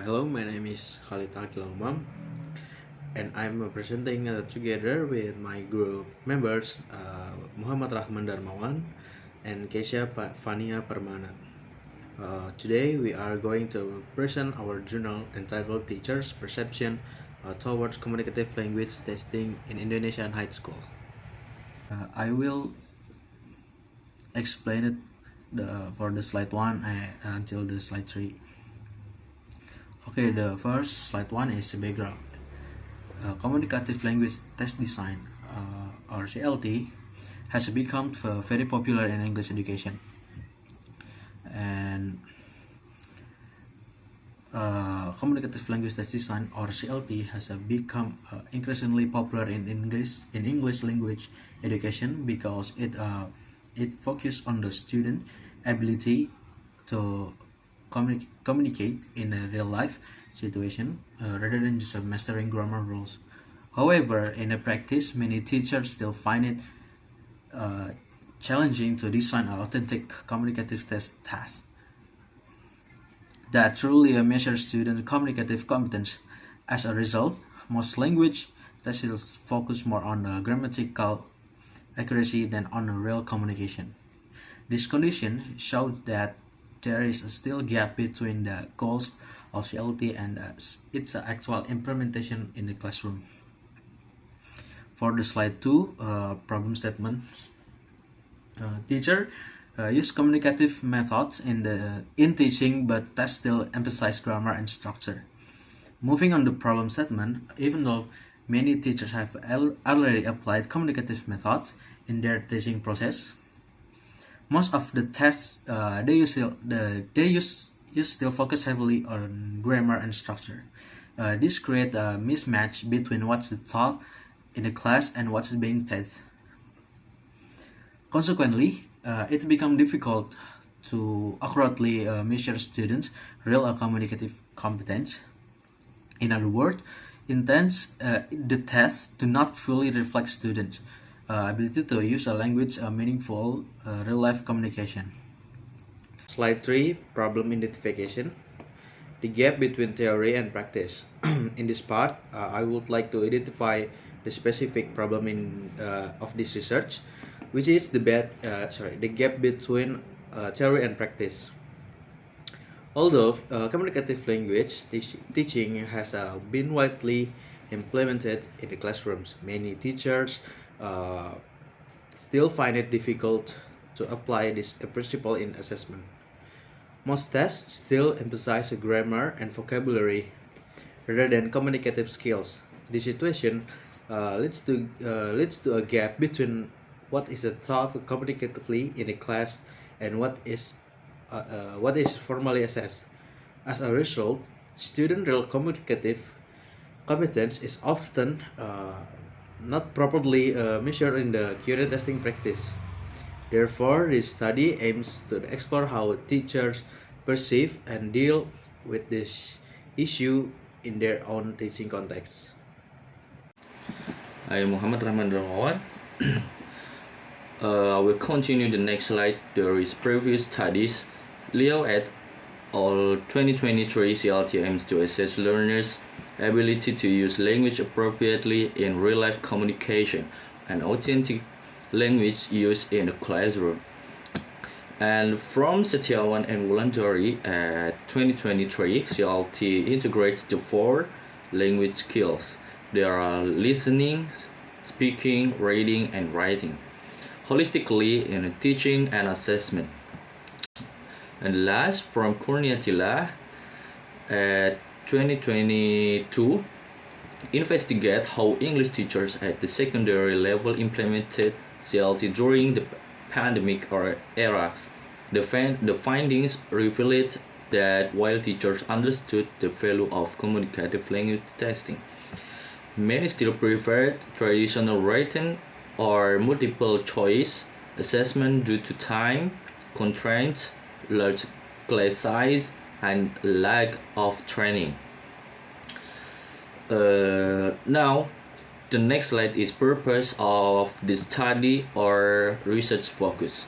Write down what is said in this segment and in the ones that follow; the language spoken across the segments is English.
Hello, my name is Khalid Akilomam, and I'm presenting together with my group members Muhammad Rahman Darmawan and Kesha Fania Permana. Today, we are going to present our journal entitled Teachers' Perception Towards Communicative Language Testing in Indonesian High School. I will explain it for the slide 1 until the slide 3. Okay, the first slide 1 is the background. Communicative Language Test Design or CLT has become very popular in English education, and Communicative Language Test Design or CLT has become increasingly popular in English language education because it focuses on the student ability to communicate in a real life situation rather than just mastering grammar rules. However, in a practice, many teachers still find it challenging to design an authentic communicative test task that truly measures student communicative competence. As a result, most language tests focus more on grammatical accuracy than on real communication. This condition showed that there is still a gap between the goals of CLT and its actual implementation in the classroom. For the slide 2, problem statements. Teacher use communicative methods in teaching, but tests still emphasize grammar and structure. Moving on to problem statement, even though many teachers have already applied communicative methods in their teaching process, most of the tests they still focus heavily on grammar and structure. This creates a mismatch between what's taught in the class and what's being tested. Consequently, it becomes difficult to accurately measure students' real communicative competence. In other words, the tests do not fully reflect students' ability to use a language meaningful real-life communication. Slide 3, problem identification. The gap between theory and practice. In this part, I would like to identify the specific problem of this research, which is the gap between theory and practice. Although communicative language teaching has been widely implemented in the classrooms, many teachers uh, still find it difficult to apply this principle in assessment. Most tests still emphasize grammar and vocabulary rather than communicative skills. This situation leads to a gap between what is taught communicatively in a class and what is formally assessed. As a result, student real communicative competence is often not properly measured in the Curie testing practice. Therefore, this study aims to explore how teachers perceive and deal with this issue in their own teaching context. I am Muhammad Rahman Darmawan. I will continue the next slide. There is previous studies. Leo et al. 2023 CLT aims to assess learners' ability to use language appropriately in real-life communication and authentic language use in the classroom. And from Setiawan and Wulandari at 2023, CLT integrates the four language skills. There are listening, speaking, reading, and writing, holistically in teaching and assessment. And last, from Kurniatila at 2022, investigate how English teachers at the secondary level implemented CLT during the pandemic era. The findings revealed that while teachers understood the value of communicative language testing, many still preferred traditional written or multiple choice assessment due to time constraints, large class size, and lack of training. Now, the next slide is purpose of the study or research focus.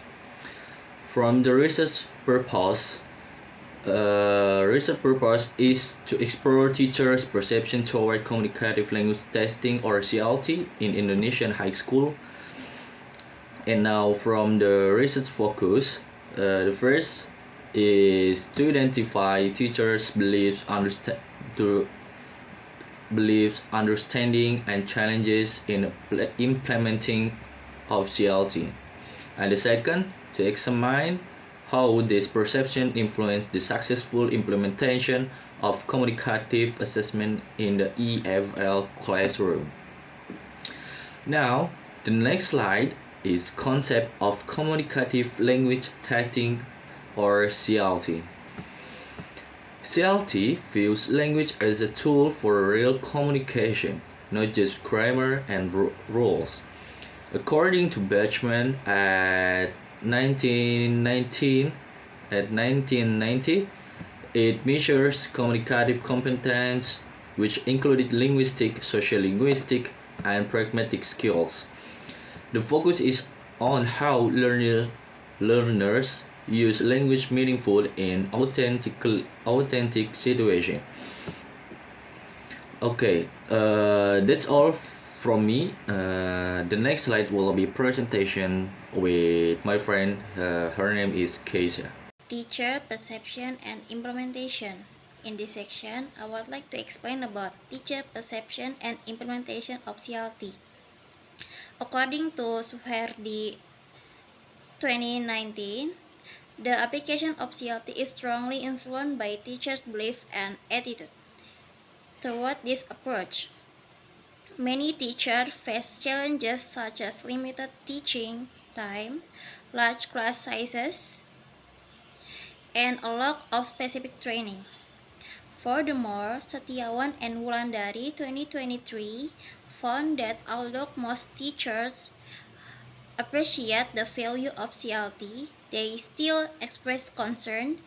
From the research purpose, research purpose is to explore teachers' perception toward communicative language testing or CLT in Indonesian high school. And now from the research focus, the first is to identify teachers' beliefs, understanding, and challenges in implementing of CLT. And the second, to examine how this perception influenced the successful implementation of communicative assessment in the EFL classroom. Now, the next slide is concept of communicative language testing or CLT. CLT views language as a tool for real communication, not just grammar and rules. According to Bachman at 1990, it measures communicative competence, which included linguistic, sociolinguistic, and pragmatic skills. The focus is on how learners use language meaningful in authentic situation. Okay, that's all from me. The next slide will be presentation with my friend. Her name is Keisha. Teacher perception and implementation. In this section, I would like to explain about teacher perception and implementation of CLT. According to Suherdi 2019, the application of CLT is strongly influenced by teachers' belief and attitude toward this approach. Many teachers face challenges such as limited teaching time, large class sizes, and a lack of specific training. Furthermore, Setiawan and Wulandari 2023 found that although most teachers appreciate the value of CLT, they still expressed concern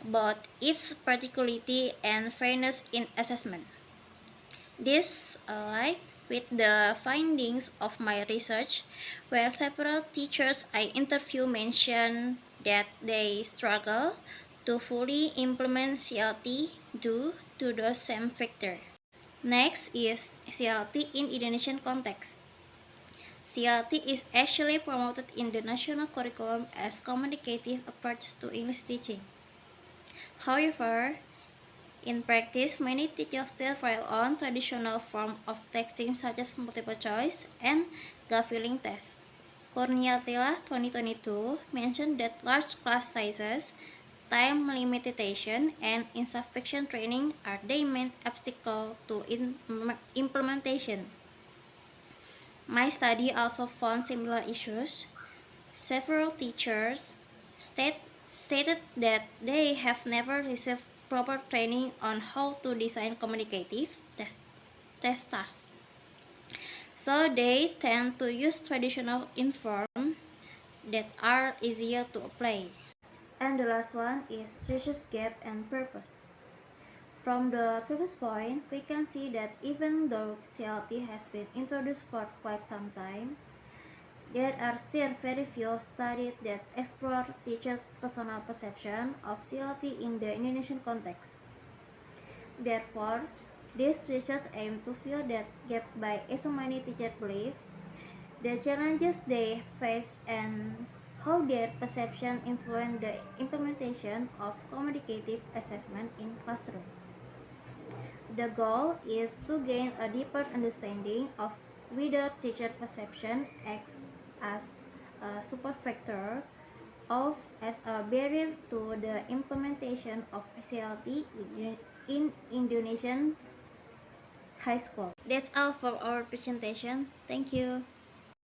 about its particularity and fairness in assessment. This aligned with the findings of my research, where several teachers I interviewed mentioned that they struggle to fully implement CLT due to those same factors. Next is CLT in Indonesian context. CLT is actually promoted in the national curriculum as communicative approach to English teaching. However, in practice, many teachers still rely on traditional forms of testing such as multiple choice and gut feeling tests. Kurniatila 2022 mentioned that large class sizes, time limitation, and insufficient training are the main obstacle to implementation. My study also found similar issues. Several teachers stated that they have never received proper training on how to design communicative test tasks. So they tend to use traditional informs that are easier to apply. And the last one is research gap and purpose. From the previous point, we can see that even though CLT has been introduced for quite some time, there are still very few studies that explore teachers' personal perception of CLT in the Indonesian context. Therefore, these research aim to fill that gap by examining teachers' belief, the challenges they face, and how their perception influence the implementation of communicative assessment in classroom. The goal is to gain a deeper understanding of whether teacher perception acts as a super factor or as a barrier to the implementation of CLT in Indonesian high school. That's all for our presentation. Thank you.